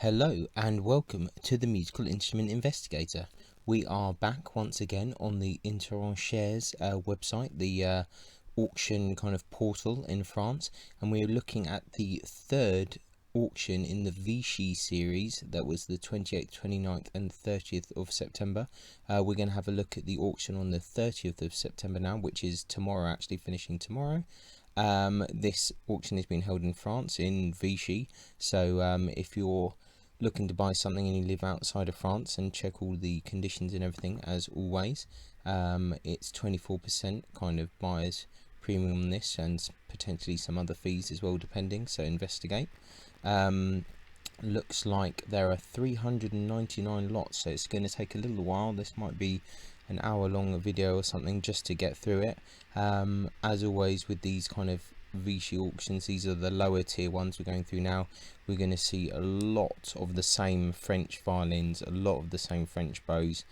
Hello and welcome to the Musical Instrument Investigator. We are back once again on the Encheres website, the auction kind of portal in France, and we're looking at the third auction in the Vichy series. That was the 28th, 29th and 30th of September. We're going to have a look at the auction on the 30th of September now, which is tomorrow, actually finishing tomorrow. This auction has been held in France, in Vichy, so if you're looking to buy something and you live outside of France, and check all the conditions and everything as always, it's 24% kind of buyer's premium on this, and potentially some other fees as well depending, so investigate. Looks like there are 399 lots, so it's going to take a little while. This might be an hour long video or something just to get through it. As always with these kind of Vichy auctions, these are the lower tier ones we're going through now. We're going to see a lot of the same French violins, a lot of the same French bows,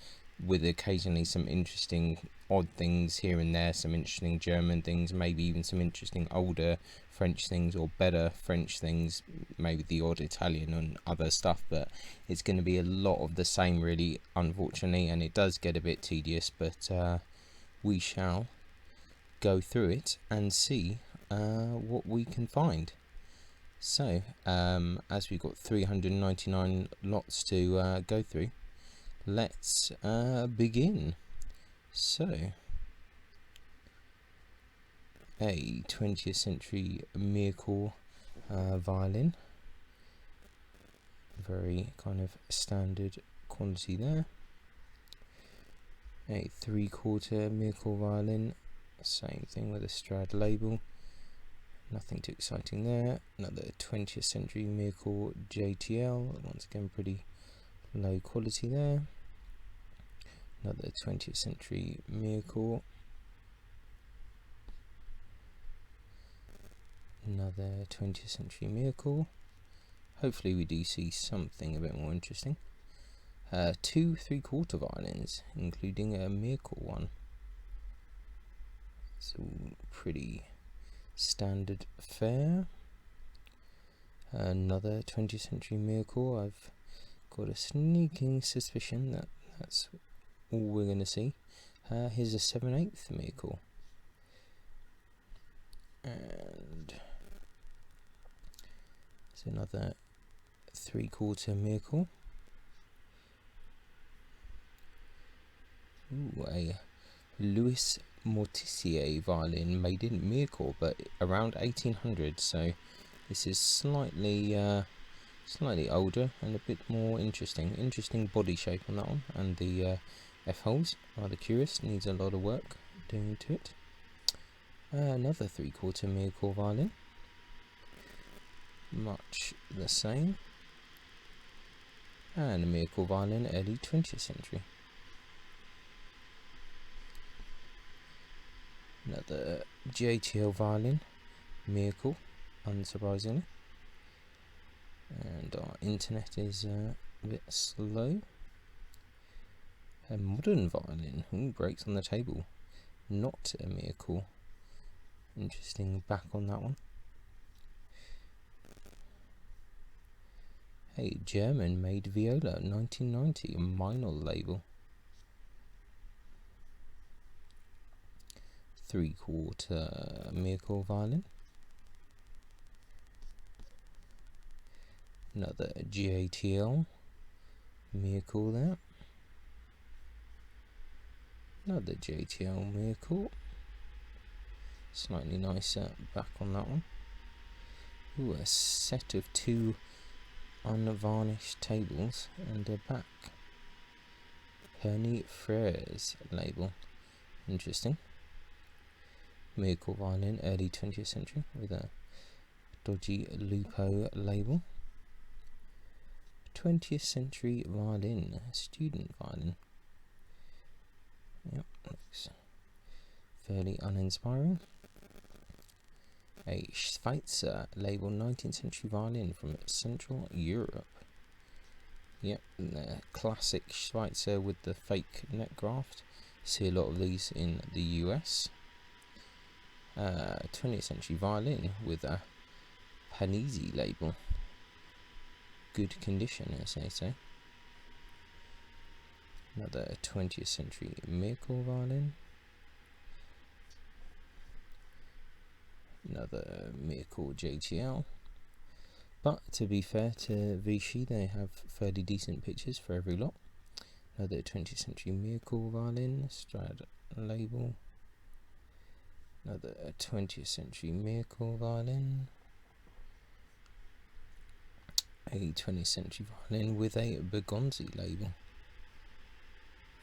with occasionally some interesting odd things here and there, some interesting German things, maybe even some interesting older French things or better French things, maybe the odd Italian and other stuff, but it's going to be a lot of the same really, unfortunately, and it does get a bit tedious, but we shall go through it and see what we can find. So as we've got 399 lots to go through, let's begin. So a 20th century Miracle violin, very kind of standard quantity there. A 3/4 Miracle violin, same thing with a Strad label, nothing too exciting there. Another 20th century Miracle JTL, once again pretty low quality there. Another 20th century Miracle, another 20th century Miracle. Hopefully we do see something a bit more interesting. 2 3/4 violins, including a Miracle one. It's all pretty standard fare. Another 20th century Miracle. I've got a sneaking suspicion that that's all we're going to see. Here's a 7/8 Miracle, and there's another 3/4 Miracle. Ooh, a Louis Mortier violin made in Miracle, but around 1800, so this is slightly older and a bit more interesting body shape on that one, and the F-holes, rather curious, needs a lot of work doing to it. Another 3/4 Miracle violin, much the same, and a Miracle violin early 20th century. Another JTL violin, Miracle, unsurprisingly. And our internet is a bit slow. A modern violin, breaks on the table, not a Miracle. Interesting back on that one. A German made viola, 1990, a minor label. 3/4 Miracle violin. Another JTL Miracle there. Another JTL Miracle. Slightly nicer back on that one. Ooh, a set of 2 unvarnished tables and a back. Peru Encheres label. Interesting. Miracle violin, early 20th century, with a dodgy Lupo label. 20th century violin, student violin. Yep, looks fairly uninspiring. A Schweitzer label, 19th century violin from Central Europe. Yep, the classic Schweitzer with the fake neck graft. See a lot of these in the US. 20th century violin with a Panizzi label. good condition, as they say. Another 20th century miracle violin. Another miracle JTL. But to be fair to Vichy, they have fairly decent pictures for every lot. Another 20th century miracle violin, Strad label. Another 20th century miracle violin. A 20th century violin with a Bergonzi label.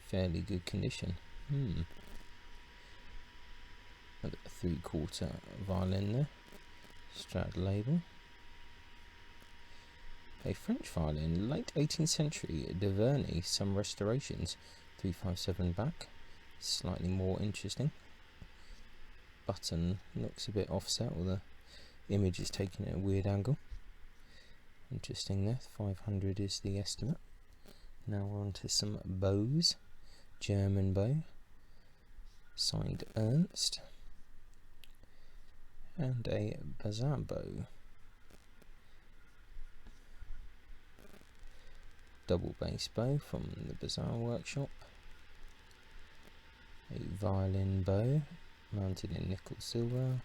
Fairly good condition. Another 3/4 violin there, Strad label. A French violin, late 18th century, de Verney, some restorations, 357 back, slightly more interesting. Button looks a bit offset, or the image is taken at a weird angle. Interesting there, 500 is the estimate. Now we're on to some bows. German bow, signed Ernst, and a Bazin bow. Double bass bow from the Bazin workshop. A violin bow, mounted in nickel silver.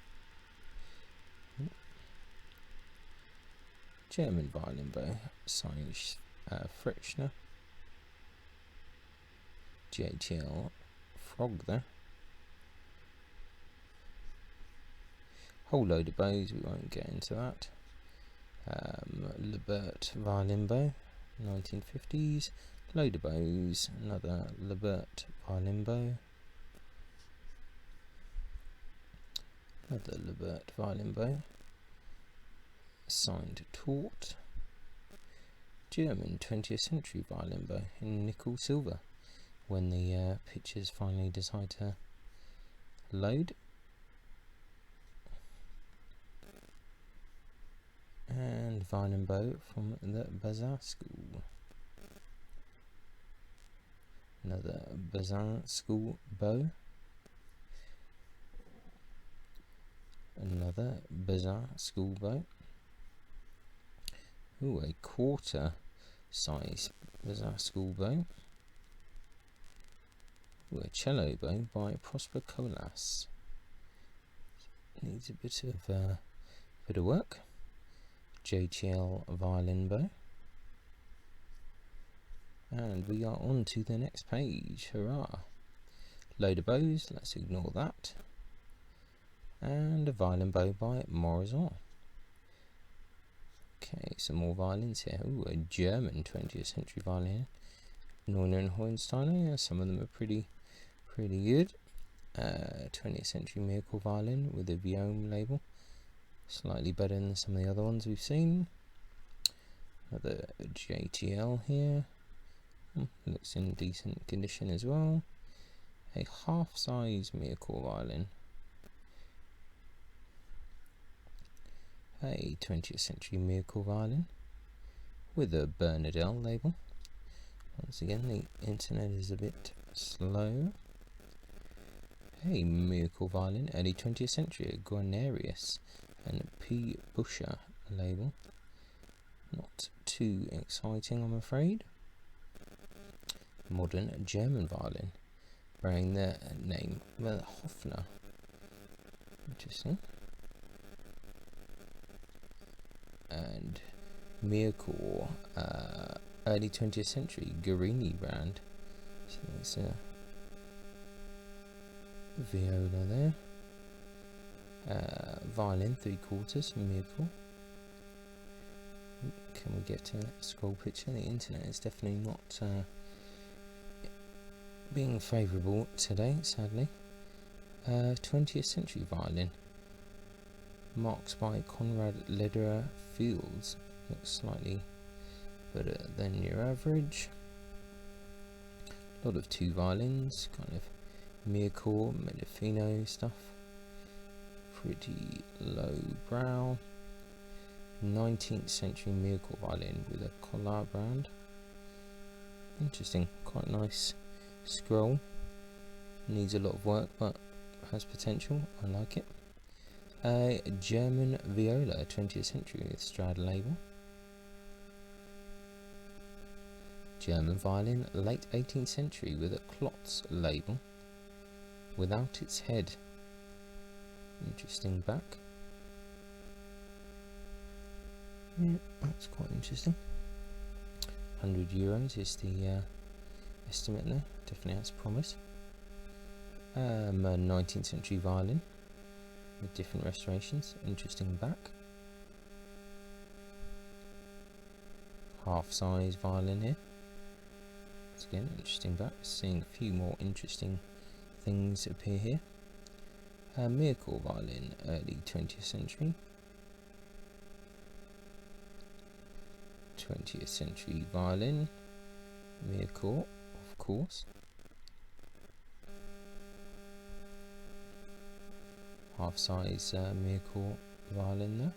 German violin bow, signed Fritzner. JTL frog there. Whole load of bows, we won't get into that. Lebert violin bow, 1950s. Load of bows, another Lebert violin bow. Another Lebert violin bow. Signed Taut. German 20th century violin bow in nickel silver, when the pictures finally decide to load. And violin bow from the Bazin School. Another Bazin School bow. Another Bazin School bow. Ooh, a 1/4 size Bazin School bow. Ooh, a cello bow by Prosper Colas. Needs a bit of work. JTL violin bow. And we are on to the next page. Hurrah! Load of bows, let's ignore that. And a violin bow by Morison. Okay, some more violins here. Ooh, a German 20th century violin. Neuner and Hohensteiner. Yeah, some of them are pretty good. 20th century miracle violin with a Violin label. Slightly better than some of the other ones we've seen. Another JTL here. Looks in decent condition as well. A half-size miracle violin. A 20th century miracle violin with a Bernadelle label. Once again, the internet is a bit slow. A miracle violin, early 20th century, Guarnerius and P. Buscher label. Not too exciting, I'm afraid. Modern German violin, bearing the name Hofner. Interesting. And miracle, early 20th century, Guarini brand. So there's a viola there. Violin 3/4 miracle. Can we get a scroll picture? The internet is definitely not being favourable today, sadly. 20th century violin. Marks by Conrad Lederer Fields. Looks slightly better than your average. A lot of 2 violins, kind of Miracle, Medifino stuff. Pretty low brow. 19th century miracle violin with a Collard brand. Interesting, quite nice scroll. Needs a lot of work, but has potential. I like it. A German viola, 20th century with Strad label. German violin, late 18th century, with a Klotz label, without its head. Interesting back. Yeah, that's quite interesting. €100 is the estimate there. Definitely has promise. A 19th century violin with different restorations. Interesting back. Half size violin here. Once again, interesting back. Seeing a few more interesting things appear here. A Miracle violin, early 20th century. 20th century violin, Miracle, of course. Half size Miracle violin there.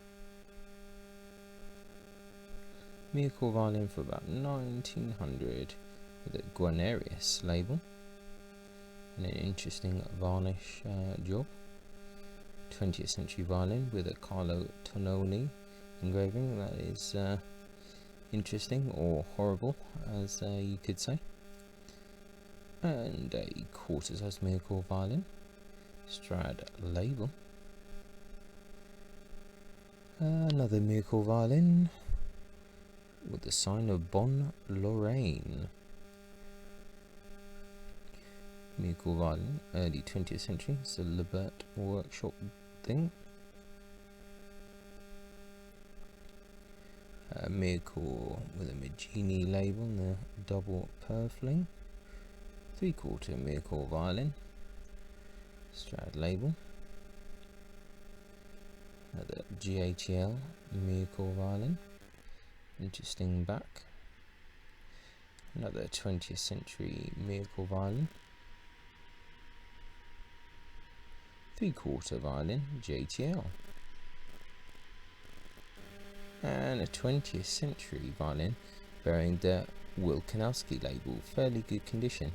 Miracle violin for about 1900 with a Guarnerius label and an interesting varnish job. 20th century violin with a Carlo Tononi engraving. That is interesting, or horrible, as you could say. And a quarter-size Miracle violin, Strad label. Another Miracle violin with the sign of Bonne Lorraine. Miracle violin, early 20th century. It's a Lebert workshop thing. Miracle with a Magini label and the double purfling. 3/4 Miracle violin, Strad label. Another GATL Miracle violin, interesting back. Another 20th century Miracle violin. 3/4 violin, JTL. And a 20th century violin bearing the Wilkanowski label, fairly good condition.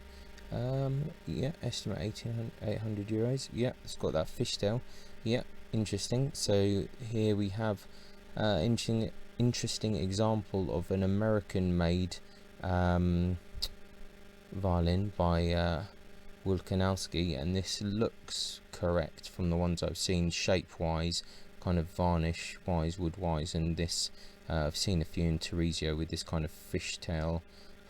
Yeah, estimate €800. Yeah, it's got that fishtail. Yeah, interesting. So here we have interesting example of an American-made violin by Wilkanowski, and this looks correct from the ones I've seen, shape-wise, kind of varnish-wise, wood-wise, and this I've seen a few in Teresio with this kind of fishtail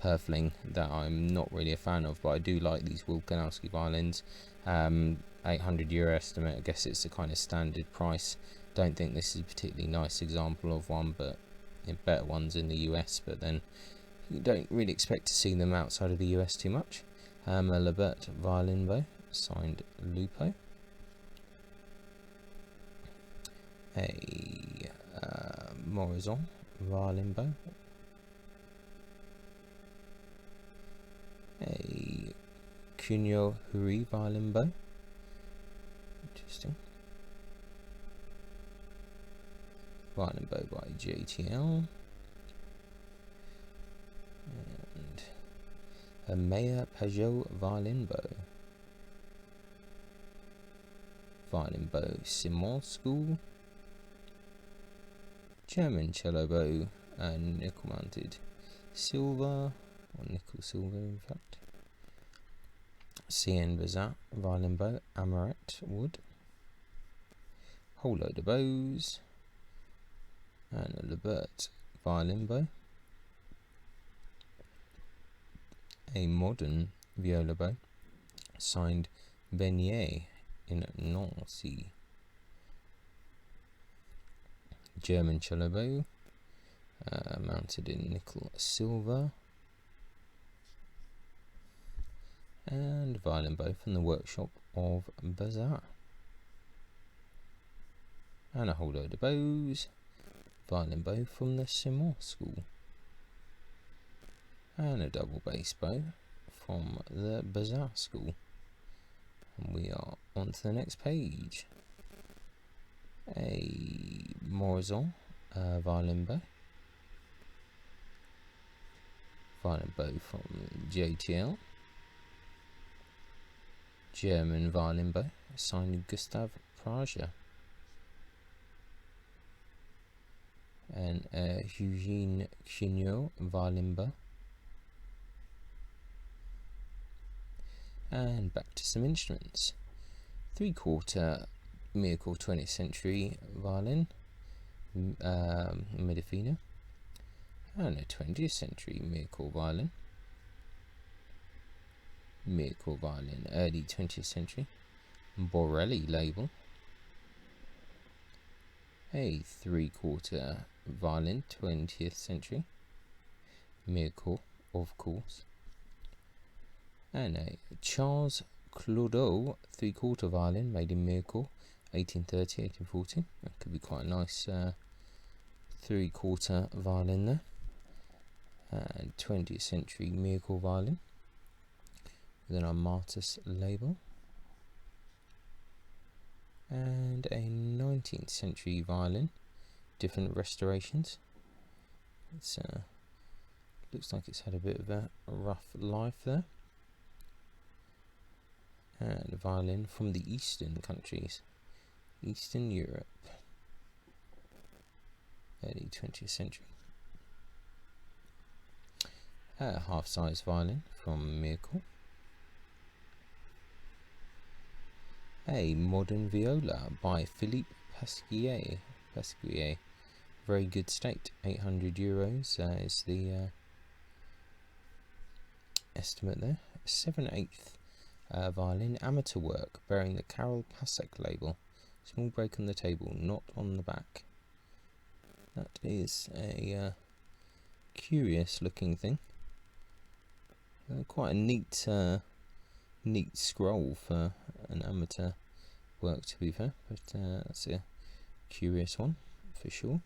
purfling that I'm not really a fan of, but I do like these Wilkanowski violins. €800 estimate. I guess it's a kind of standard price. Don't think this is a particularly nice example of one, but better ones in the US, but then you don't really expect to see them outside of the US too much. A Lebert violin bow, signed Lupo. A Morizon violin bow. A Cuneo Huri violin bow. Interesting. Violin bow by JTL. And a Meyer Pajot violin bow. Violin bow Simon School. German cello bow and nickel mounted silver, or nickel silver in fact. CN Bazat violin bow, Amaret wood. Whole load of bows. And a Lebert violin bow. A modern viola bow, signed Beignet in Nancy. German cello bow, mounted in nickel silver. And violin bow from the workshop of Bazar. And a whole load of bows. Violin bow from the Simon School. And a double bass bow from the Bazar School. And we are on to the next page. A Morizon violin bow. Violin bow from JTL. German violin bow, signed Gustav Prager. And Eugene Cuneo violin bow. And back to some instruments. 3/4 Miracle 20th century violin, Medifina, and a 20th century Miracle violin, early 20th century, Borelli label, a 3/4 violin 20th century, Miracle of course, and a Charles Claudeau 3/4 violin made in Miracle 1830, 1840. That could be quite a nice 3/4 violin there. And 20th century Miracle violin with an Armatus label. And a 19th century violin, different restorations. It's looks like it's had a bit of a rough life there. And a violin from the eastern countries, Eastern Europe, early 20th century. A half-size violin from Miracle. A modern viola by Philippe Pasquier. Very good state. €800 is the estimate there. 7/8 violin, amateur work, bearing the Karel Pasek label. Small break on the table, not on the back. That is a curious looking thing. Quite a neat scroll for an amateur work, to be fair, but that's a curious one for sure.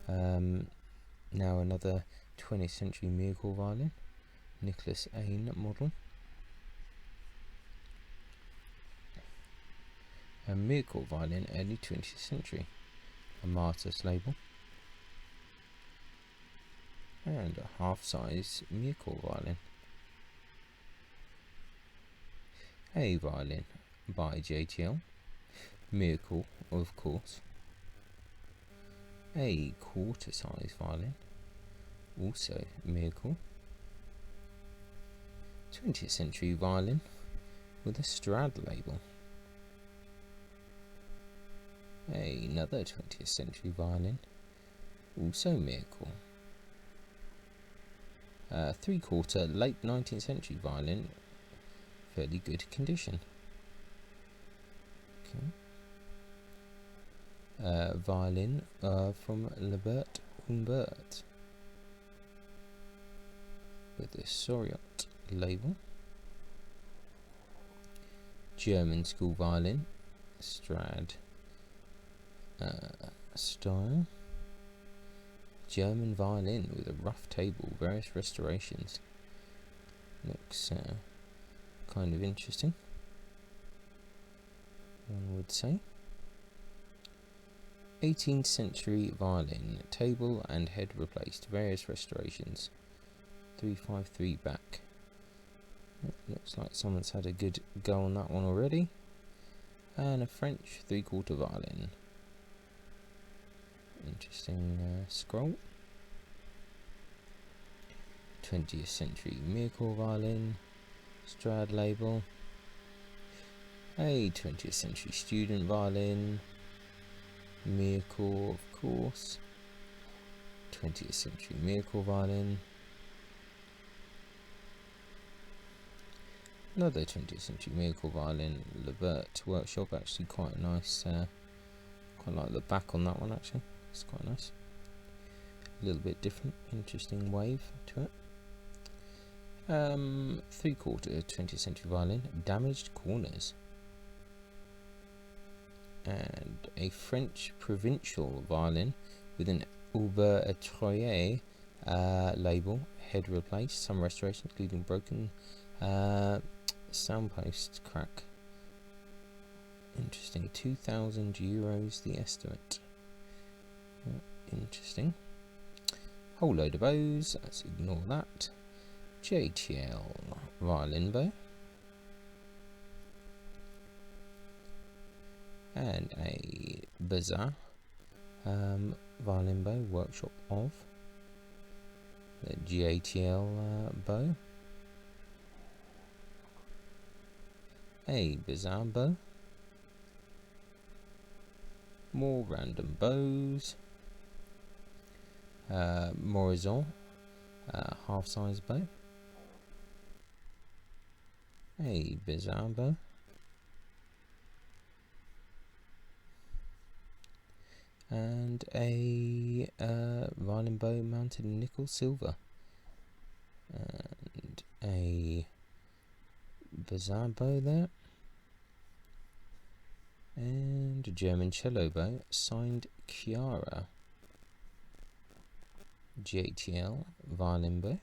Now another 20th century Miracle violin, Nicholas Ain model. A Miracle violin, early 20th century, Armatus label. And a half-size Miracle violin. A violin by JTL, Miracle of course. A quarter-size violin, also Miracle. 20th century violin with a Strad label. Another 20th century violin, also Miracle. 3/4 late 19th century violin, fairly good condition. Okay. Violin from Lebert Humbert with the Soriot label. German school violin, Strad style. German violin with a rough table, various restorations. Looks kind of interesting, one would say. 18th century violin, table and head replaced, various restorations. 353 back. Looks like someone's had a good go on that one already. And a French 3/4 violin. Interesting scroll. 20th century Miracle violin, Strad label. A 20th century student violin, Miracle of course. 20th century Miracle violin. Another 20th century Miracle violin, Lebert Workshop. Actually quite nice. Quite like the back on that one actually. It's quite nice. A little bit different, interesting wave to it. 3/4 20th century violin, damaged corners. And a French provincial violin with an Aubert et Troyer label, head replaced, some restorations including broken soundpost crack. Interesting. €2,000 the estimate. Interesting. Whole load of bows, let's ignore that. JTL violin bow. And a Bazaar violin bow, workshop of. The JTL bow. a bizarre bow, more random bows, Morizon, half-size bow, a bizarre bow, and a violin bow mounted in nickel silver, and a bizarre bow there, and a German cello bow signed Chiara, JTL violin bow,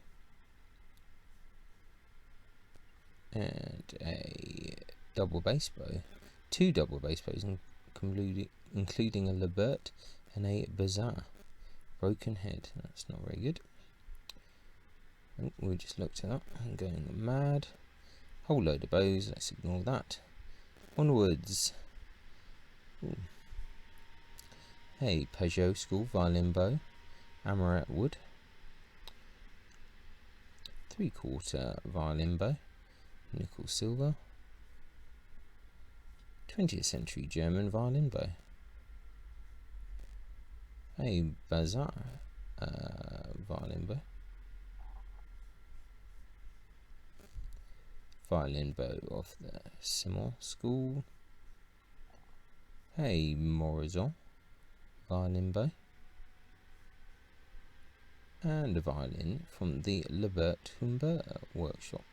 and a double bass bow, two double bass bows including a Lebert and a Bizarre broken head. That's not very good. Oh, we just looked it up. I'm going mad. Whole load of bows. Let's ignore that. Onwards. Ooh. Hey, Peugeot School violin bow, Amaret wood, 3/4 violin bow, nickel silver, 20th century German violin bow. A Bazar violin bow. Violin bow of the Simon School. A Morizon violin bow. And a violin from the Lebert Humbert workshop.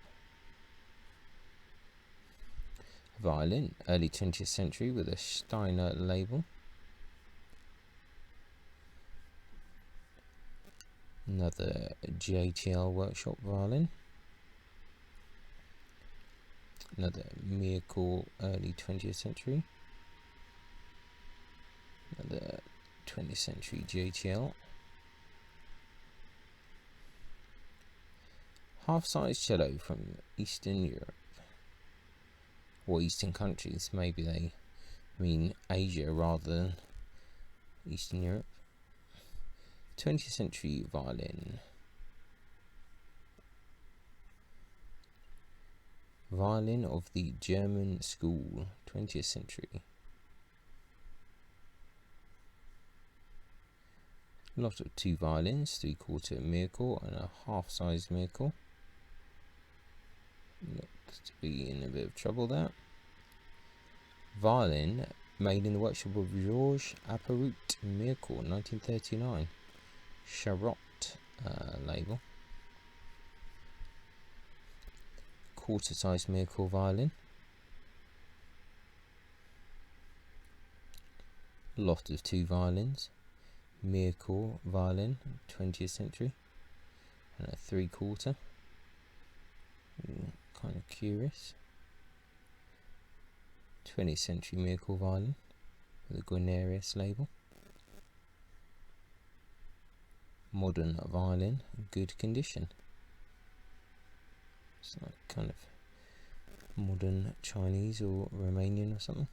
Violin, early 20th century with a Steiner label. Another JTL workshop violin. Another Miracle, early 20th century. Another 20th century JTL. Half-size cello from Eastern Europe. Or Eastern countries, maybe they mean Asia rather than Eastern Europe. 20th century violin. Violin of the German school, 20th century. Lot of two violins, 3/4 Miracle and a half-sized Miracle. Looks to be in a bit of trouble there. Violin made in the workshop of Georges Apparout, Miracle, 1939. Charlotte label. Quarter-sized Miracle violin. Lot of two violins. Miracle violin, 20th century. And a 3/4. Kind of curious. 20th century Miracle violin with a Guarnerius label. Modern violin, good condition. It's like kind of modern Chinese or Romanian or something.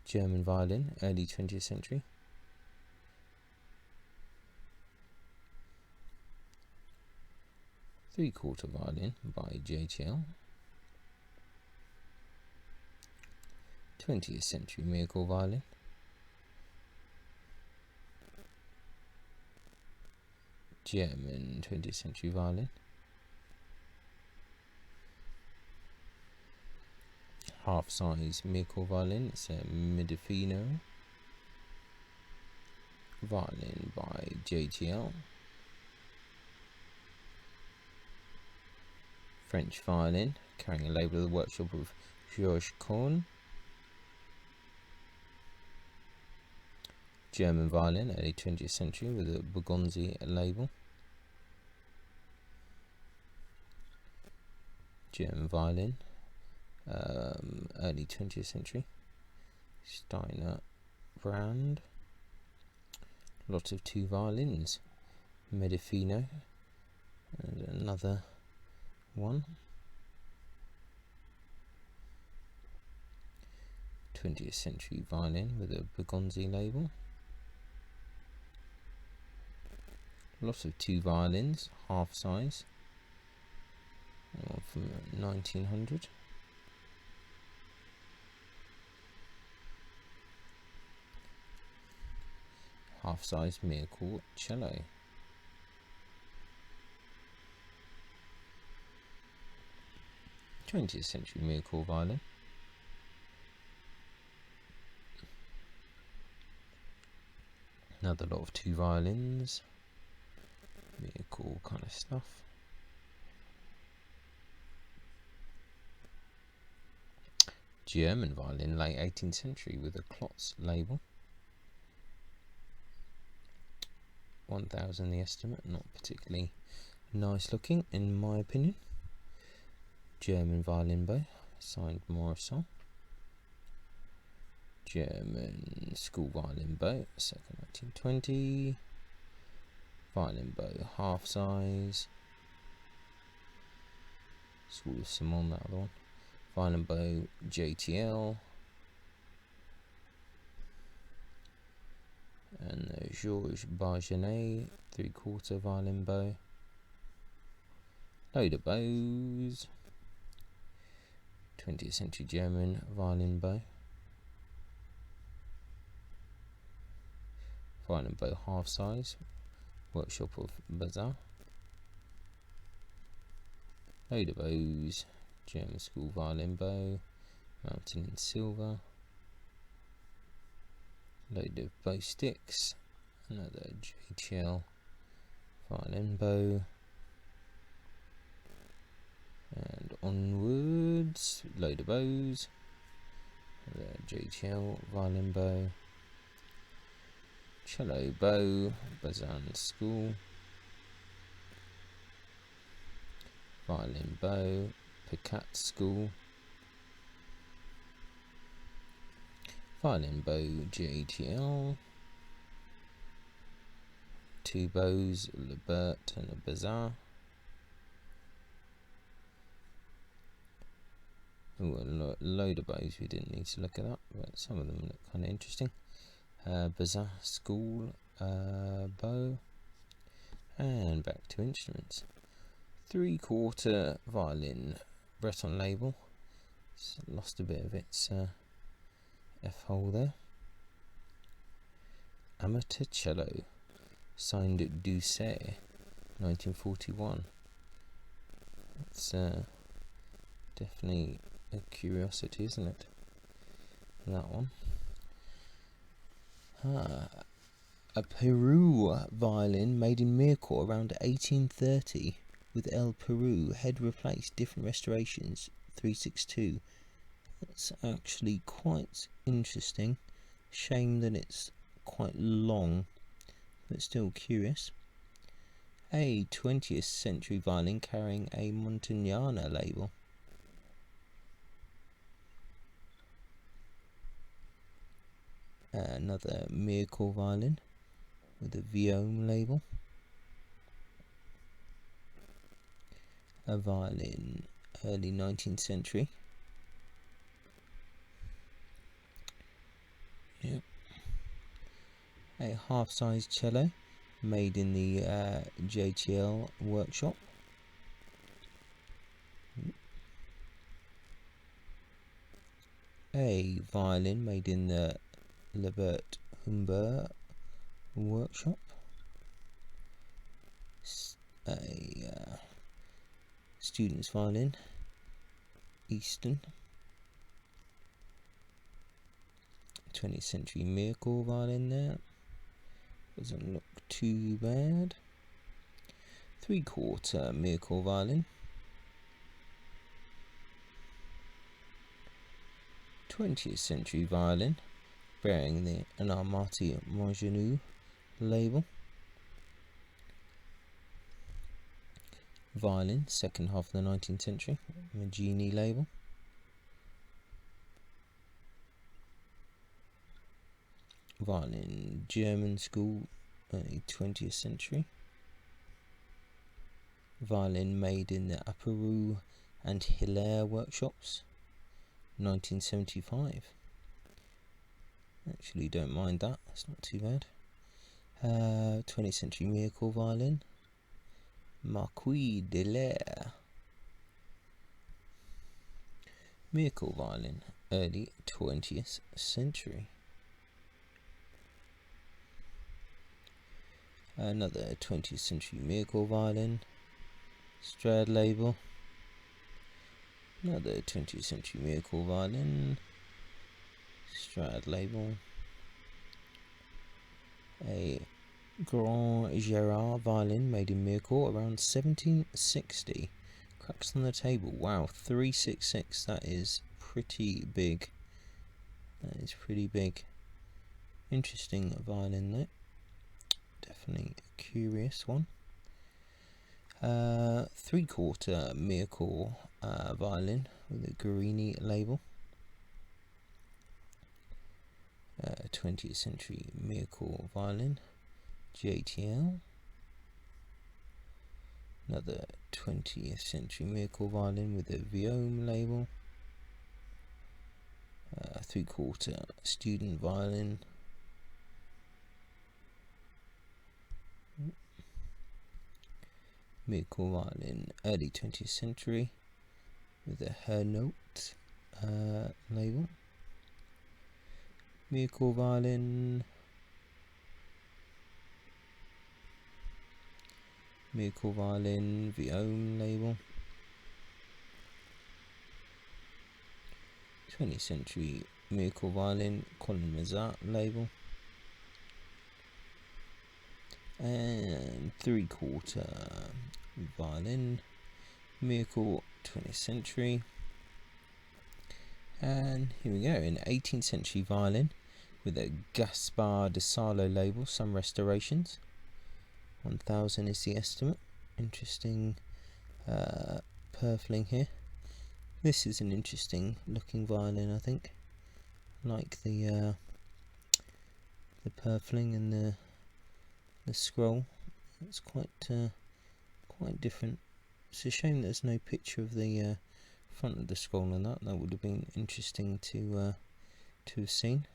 German violin, early 20th century. Three-quarter violin by JTL. 20th century Miracle violin. German 20th century violin. Half-size Miracle violin. It's a Midafino violin by JTL. French violin, carrying a label of the workshop of Georges Korn. German violin, early 20th century with a Bergonzi label. German violin, early 20th century. Steiner brand. Lot of two violins. Medifino and another one. 20th century violin with a Bergonzi label. Lot of two violins, half size, from 1900. half-size miracle cello. '20th century miracle violin. Another lot of two violins, miracle kind of stuff. German violin, late 18th century, with a Klotz label. 1,000 the estimate, not particularly nice looking in my opinion. German violin bow, signed Morrisol. German school violin bow, circa 1920. Violin bow, half size. School of Simon, that other one. Violin bow, JTL. And the Georges Bargenet 3/4 violin bow. Load of bows. 20th century German violin bow. Violin bow half size. Workshop of Bazaar. Load of bows. German school violin bow. Mountain in silver. Load of bow sticks. Another JTL violin bow. And onwards, load of bows. Another JTL violin bow. Cello bow, Bazan school. Violin bow, Picat school. Violin bow, JTL. Two bows, Lebert and a Bazaar. Ooh, a load of bows, we didn't need to look at that, but some of them look kind of interesting. Bazaar school bow. And back to instruments. 3/4 violin, Breton label. It's lost a bit of its F-hole there. Amateur cello, signed Doucet, 1941. It's definitely a curiosity, isn't it? That one. A Peru violin made in Mirecourt around 1830 with El Peru, head replaced, different restorations, 362. That's actually quite interesting. Shame that it's quite long, but still curious. A 20th century violin carrying a Montagnana label. Another Miracle violin with a Violin label. A violin, early 19th century. Yep. A half-size cello made in the JTL workshop. A violin made in the Lebert Humbert workshop. A student's violin, Easton. 20th century Miracle violin there. Doesn't look too bad. 3/4 Miracle violin. 20th century violin, bearing the Armati Margenou label. Violin, second half of the 19th century, Magini label. Violin, German school, early 20th century. Violin made in the Peru and Hilaire workshops, 1975. Actually don't mind that, that's not too bad. 20th century Miracle violin, Marquis de l'Air. Miracle violin, early 20th century. Another 20th century miracle violin, Strad label. Another 20th century miracle violin, Strad label. A Grand Gerard violin made in Miracle around 1760. Cracks on the table. Wow, 366. That is pretty big. That is pretty big. Interesting violin there. Definitely a curious one. 3/4 Miracle violin with a Guarini label. 20th century Miracle violin, JTL. Another 20th century Miracle violin with a Violin label. 3/4 student violin. Miracle violin, early 20th century with a Hernote label. Miracle violin. Miracle violin, Violin label. 20th century Miracle violin, Colin Mazat label. And 3/4 violin, Miracle 20th century. And here we go, an 18th century violin with a Gaspar de Salo label, some restorations. 1000 is the estimate. Interesting purfling here. This is an interesting looking violin, I think. Like the purfling and the scroll. It's quite different. It's a shame there's no picture of the front of the scroll on that. That would have been interesting to have seen.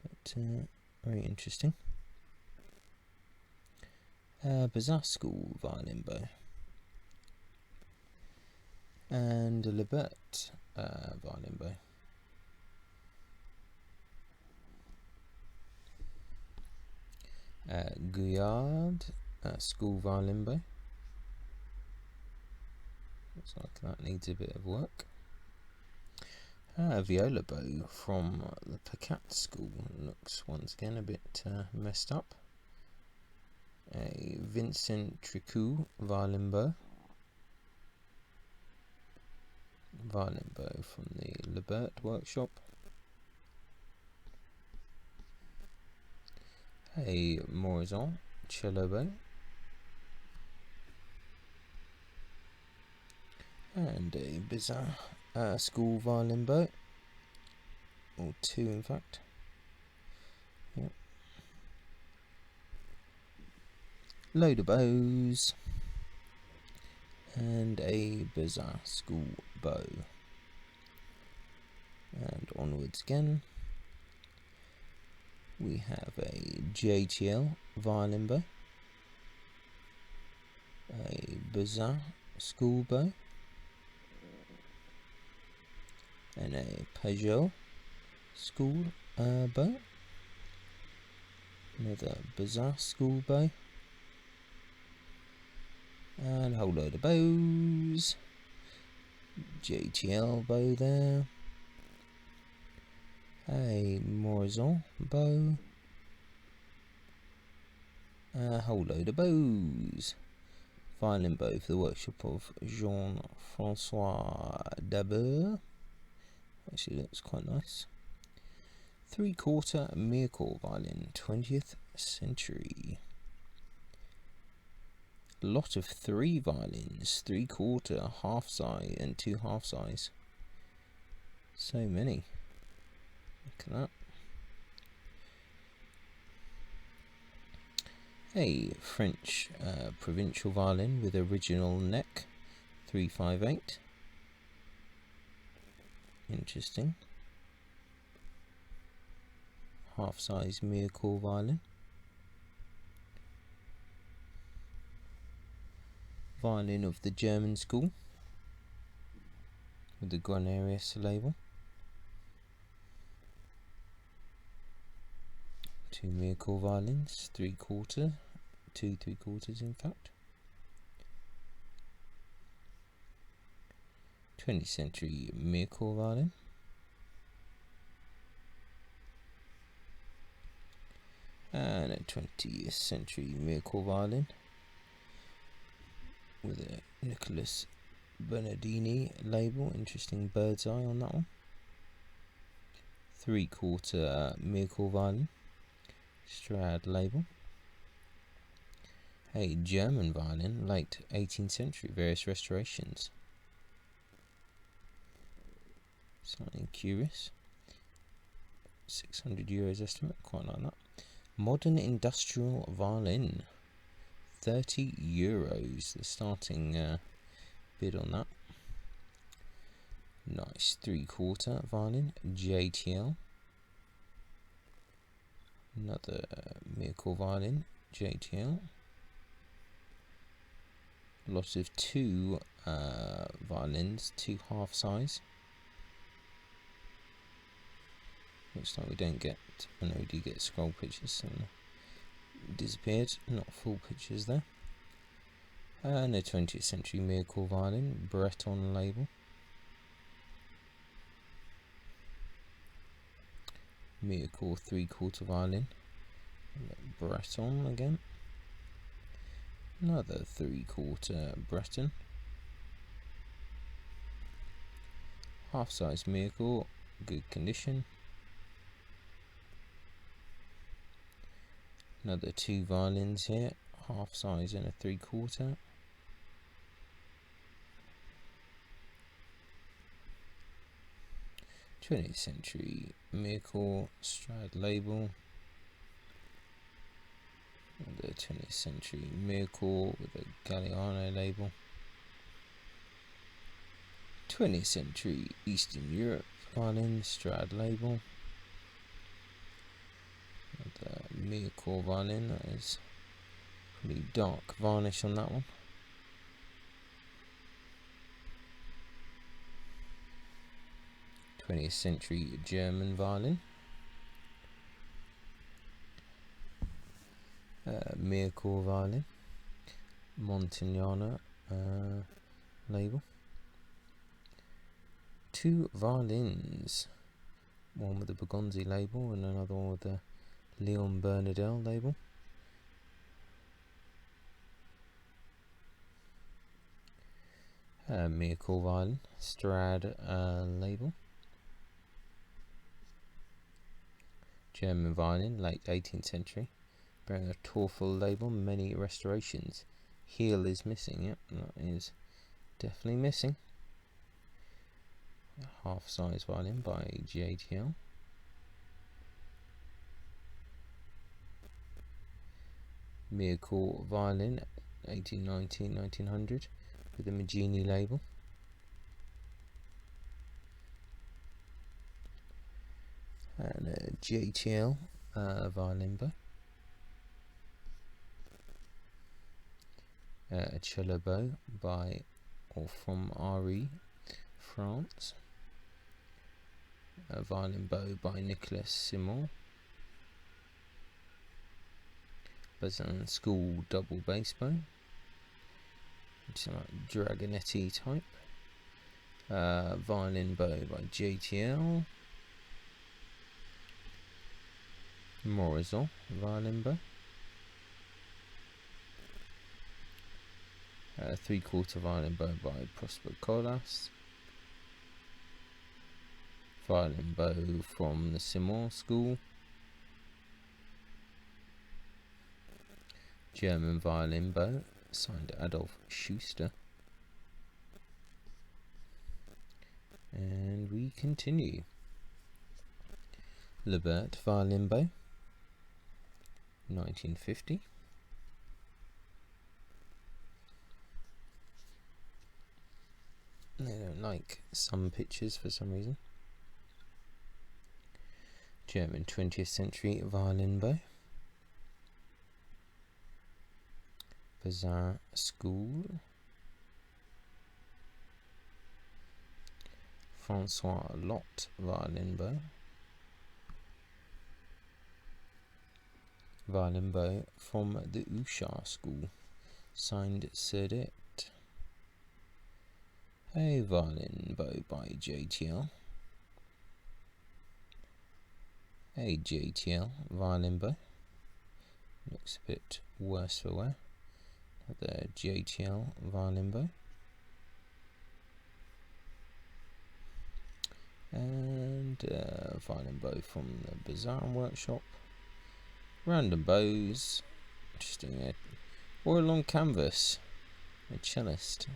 But very interesting. Bizarre School violin bow. And a Lebert violin bow. Guyard school violin bow. Looks like that needs a bit of work. A viola bow from the Pacat school. Looks once again a bit messed up. A Vincent Tricou violin bow. Violin bow from the Lebert workshop. A Morizon cello bow. And a bizarre school violin bow. Or two, in fact. Yep. Load of bows. And a bizarre school bow. And onwards again. We have a JTL violin bow. A bizarre school bow. And a Peugeot school bow. Another bizarre school bow. And a whole load of bows. JTL bow there. A Morizon bow. A whole load of bows. Violin bow for the workshop of Jean-Francois Dabeur. Actually looks quite nice. 3/4 Miracle violin, 20th century. A lot of 3 violins, 3/4, half size, and 2 half size. So many. Look at that. A French provincial violin with original neck, 358. Interesting. Half size Miracle violin. Violin of the German school with the Guarnerius label. 2 Miracle violins, 3/4 2 3/4 in fact. 20th century miracle violin. And a 20th century miracle violin with a Nicholas Bernardini label. Interesting bird's eye on that one. 3/4 miracle violin, Strad label. A German violin, late 18th century, various restorations. Something curious. €600 estimate, quite like that. Modern industrial violin, €30, the starting bid on that. Nice 3/4 violin, JTL. Another miracle violin, JTL. Lot of 2 violins, 2 half size. Looks like we don't get, I know we do get scroll pictures, so disappeared, not full pictures there. And a 20th century miracle violin, Breton label. Miracle 3/4 violin, Breton again. Another 3/4 Breton. Half size miracle, good condition. Another 2 violins here, half size and a 3/4. '20th century miracle, Strad label. The 20th century miracle with a Galliano label. 20th century Eastern Europe violin, Strad label. The miracle violin, that is pretty dark varnish on that one. '20th century German violin. Miracle violin, Montagnana label. 2 violins, one with the Bergonzi label and another one with the Leon Bernardel label. Miracle violin, Strad label. German violin, late 18th century, bearing a Torfel label, many restorations. Heel is missing, yep, that is definitely missing. A half size violin by JTL. Miracle violin, 1890-1900, with the Magini label. And a JTL violin bow. A cello bow by or from RE, France. A violin bow by Nicolas Simon. Bazin School double bass bow. It's like Dragonetti type. Violin bow by JTL. Morizot violin bow. 3/4 violin bow by Prosper Colas. Violin bow from the Simon School. German violin bow, signed Adolf Schuster. And we continue. Lebert violin bow, 1950. They don't like some pictures for some reason. German 20th century violin bow. Bazin School. Francois Lot violin bow. violin bow from the Usha school, signed Serdet. A violin bow by JTL. A JTL violin bow. Looks a bit worse for wear. The JTL violin bow. And violin bow from the Bazaar Workshop. Random bows. Interesting. Oil on canvas. A cellist.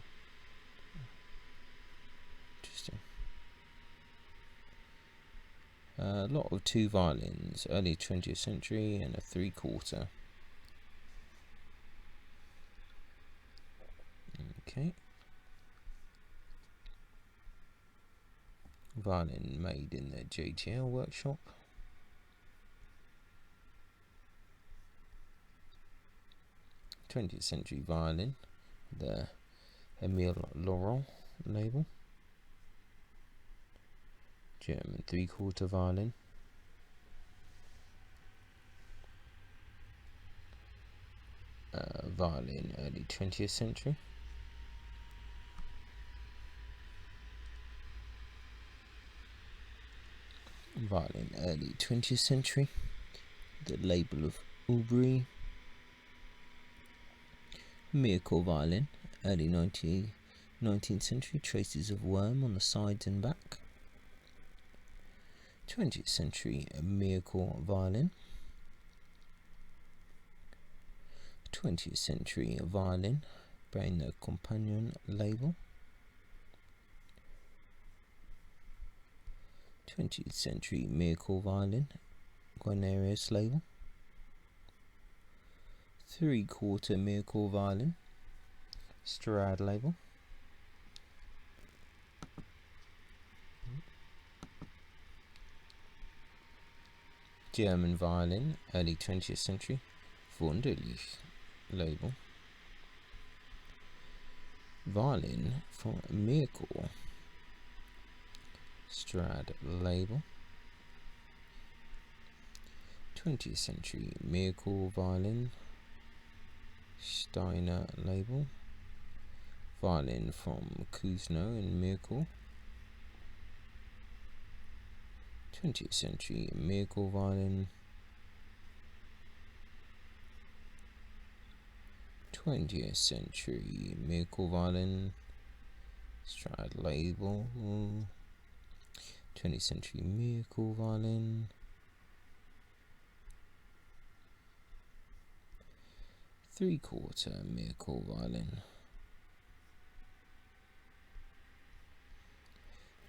Interesting. A lot of 2 violins, early 20th century and a 3/4. Okay. Violin made in the JTL workshop. '20th century violin, the Emile Laurent label. German 3/4 violin. Violin early 20th century. Violin early 20th century. The label of Aubry. Miracle violin, early 19th century. Traces of worm on the sides and back. 20th century miracle violin. 20th century violin, bearing the Companion label. 20th century miracle violin, Guarnerius label. 3/4 miracle violin, Strad label. German violin, early 20th century, Wunderlich label. Violin from Miracle, Strad label. 20th century Miracle violin, Steiner label. Violin from Kuzno and Miracle. 20th century Miracle violin. 20th century Miracle violin, Strad label. 20th century Miracle violin. 3/4 miracle violin.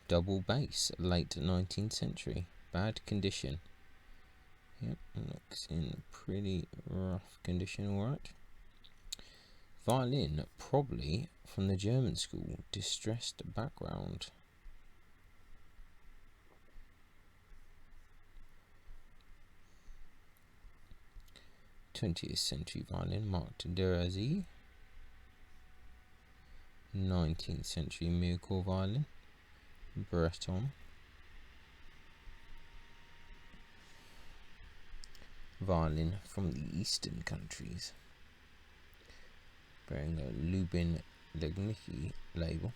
Double bass, late 19th century, bad condition. Yep, looks in pretty rough condition, alright. Violin, probably from the German school, distressed background. '20th century violin, Marc Derazy. 19th century miracle violin, Breton. Violin from the eastern countries, bearing the Lubin Legnicki label.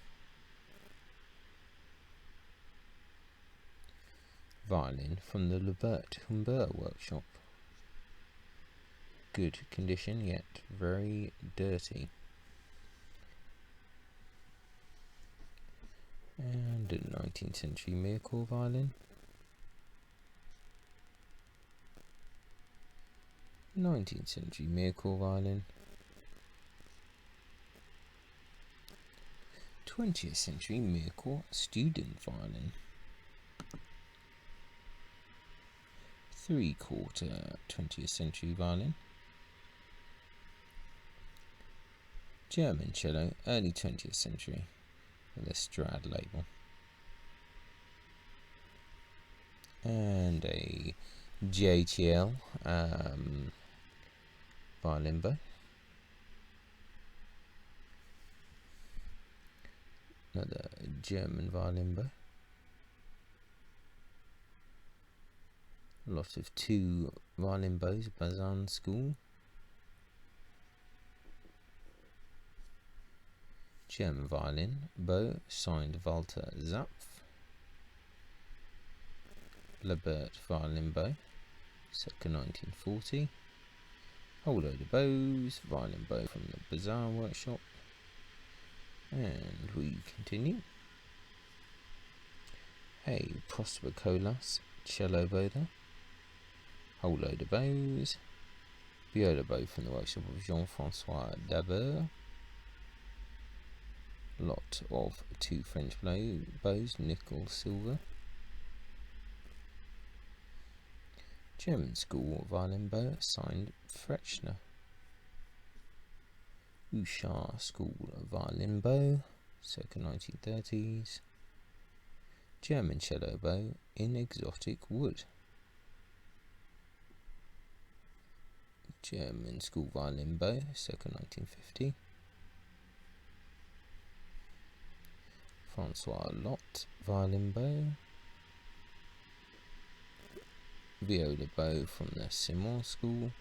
Violin from the Lebert Humbert workshop. Good condition, yet very dirty. And a 19th century miracle violin. 19th century miracle violin. 20th century miracle student violin. 3/4 20th century violin. German cello, early 20th century, with a Strad label. And a JTL violin bow. Another German violin bow. A lot of 2 violin bows, Bazan School. German violin bow, signed Walter Zapf. Labert violin bow, circa 1940. Whole load of bows, violin bow from the Bazaar workshop. And we continue. Hey, Prosper Colas, cello bow there. Whole load of bows. Viola bow from the workshop of Jean-Francois Dabeur. Lot of 2 French bows, nickel, silver. German school violin bow, signed Frechner. Usha school violin bow, circa 1930s. German cello bow in exotic wood. German school violin bow, circa 1950. Francois Lot violin bow. Viola bow from the Simon school.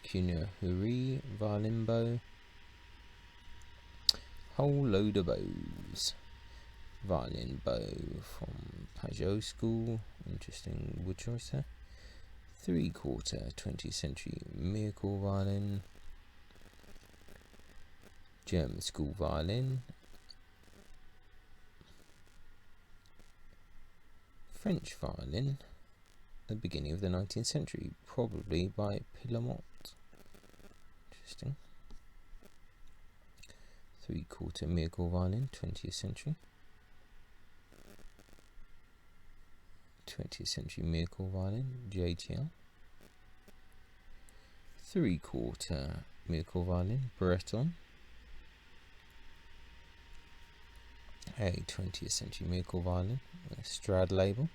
Cunha-Huri violin bow. Whole load of bows. Violin bow from Pajot school. Interesting wood choice there. 3/4 20th century miracle violin. German school violin. French violin, at the beginning of the 19th century, probably by Pillamont. Interesting. 3/4 miracle violin, 20th century. 20th century miracle violin, JTL. 3/4 miracle violin, Breton. A 20th century miracle violin, a Strad label.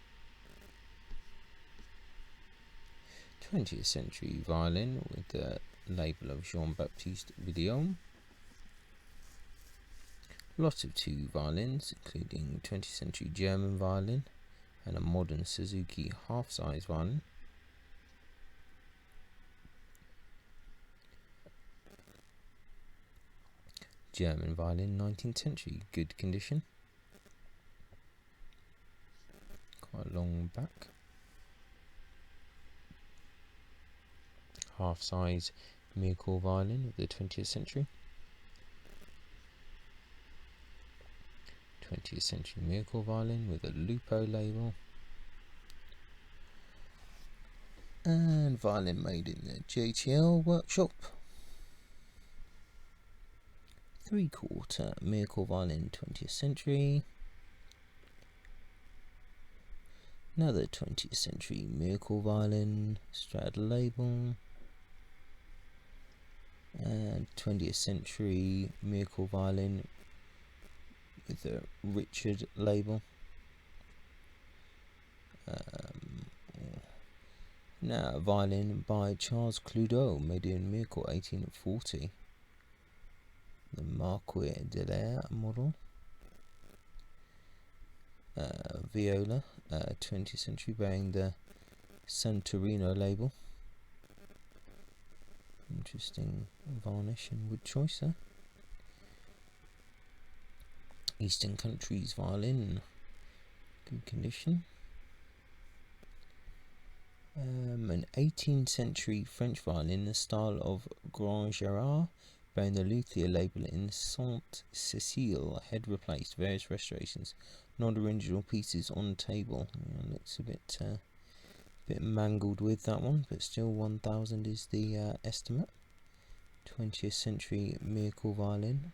20th century violin with the label of Jean-Baptiste Guillaume. Lot of 2 violins, including 20th century German violin and a modern Suzuki half-size violin. German violin, 19th century, good condition. Quite a long back. Half-size miracle violin of the 20th century. 20th century miracle violin with a Lupo label. And violin made in the JTL workshop. 3/4 miracle violin, 20th century. Another 20th century miracle violin, Strad label. And 20th century miracle violin with the Richard label. Now a violin by Charles Cludeau, made in Miracle 1840. The Marquis de l'Air model. Viola, 20th century, bearing the Santorino label. Interesting varnish and wood choice there. Eastern Countries violin, good condition. An 18th century French violin in the style of Grand Gérard, bearing the luthier label in Sainte Cécile, head replaced, various restorations, non-original pieces on table. Looks a bit mangled with that one, but still 1,000 is the estimate. 20th century miracle violin.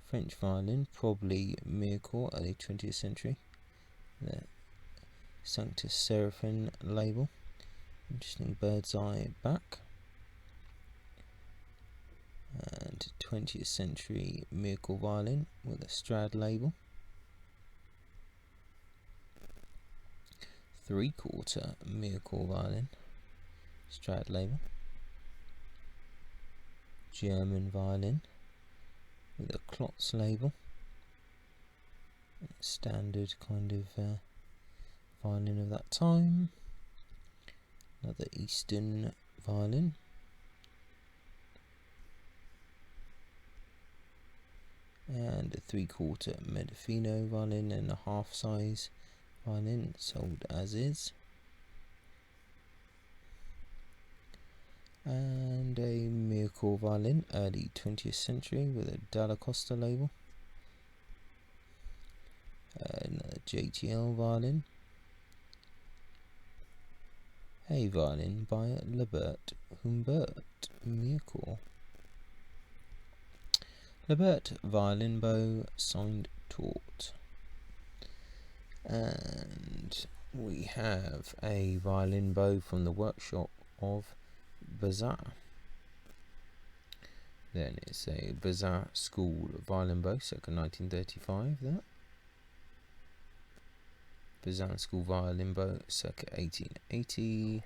French violin, probably miracle, early 20th century. The Sanctus Seraphim label. Interesting bird's eye back. And 20th century miracle violin with a Strad label. 3/4 miracle violin, Strad label. German violin with a Klotz label. Standard kind of violin of that time. Another Eastern violin. And a 3/4 Medifino violin and a half size violin, sold as is. And a Miracle violin, early 20th century, with a Dalla Costa label. Another JTL violin. A violin by Lebert Humbert Miracle. Lebert violin bow, signed taut. And we have a violin bow from the workshop of Bazin. Then it's a Bazin School violin bow, circa 1935. That Bazin School violin bow, circa 1880,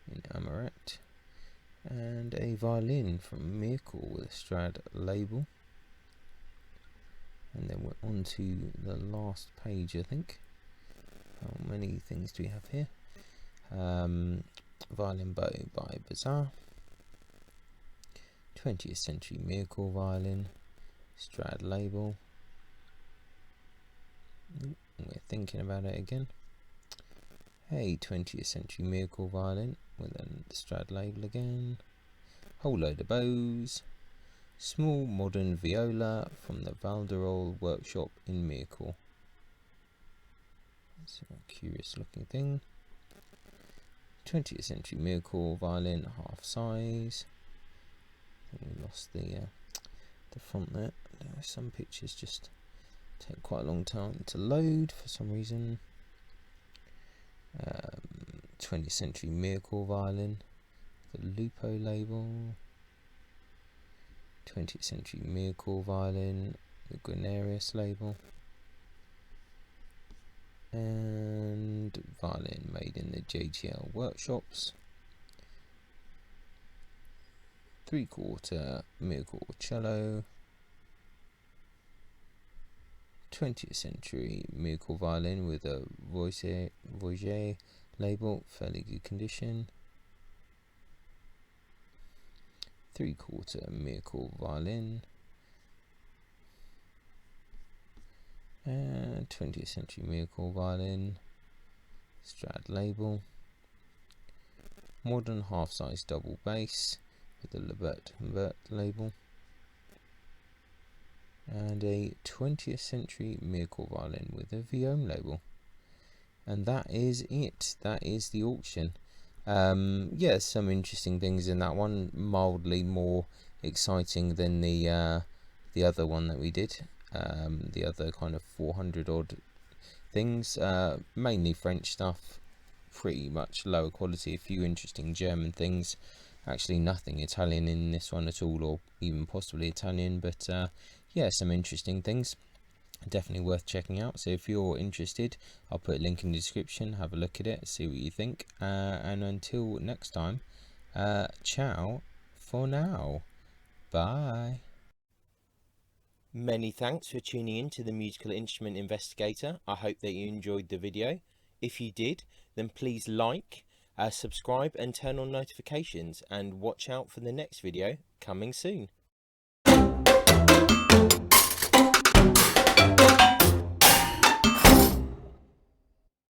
in Amaret. And a violin from Miracle with a Strad label. And then we're on to the last page, I think. How many things do we have here? Violin bow by Bazin. 20th century Miracle violin, Strad label. We're thinking about it again. A 20th century Miracle violin with a Strad label again. Whole load of bows. Small modern viola from the Valderol workshop in Miracle. That's a curious looking thing. 20th century Miracle violin, half size. I think we lost the front there. Some pictures just take quite a long time to load for some reason. 20th century Miracle violin, the Lupo label. 20th century Miracle violin, the Guarnerius label. And violin made in the JTL workshops. 3/4 Miracle cello. 20th century Miracle violin with a Voiget label, fairly good condition. 3/4 Miracle violin. And 20th century Miracle violin, Strad label. Modern half-size double bass with the Lebert Humbert label. And a 20th century Miracle violin with a Violin label. And that is it. That is the auction. Yeah, some interesting things in that one. Mildly more exciting than the other one that we did. The other kind of 400 odd things. Mainly French stuff. Pretty much lower quality. A few interesting German things. Actually nothing Italian in this one at all, or even possibly Italian, but yeah, some interesting things. Definitely worth checking out. So if you're interested, I'll put a link in the description. Have a look at it, see what you think, and until next time, ciao for now. Bye. Many thanks for tuning in to the Musical Instrument Investigator. I hope that you enjoyed the video. If you did, then please like, subscribe and turn on notifications, and watch out for the next video coming soon.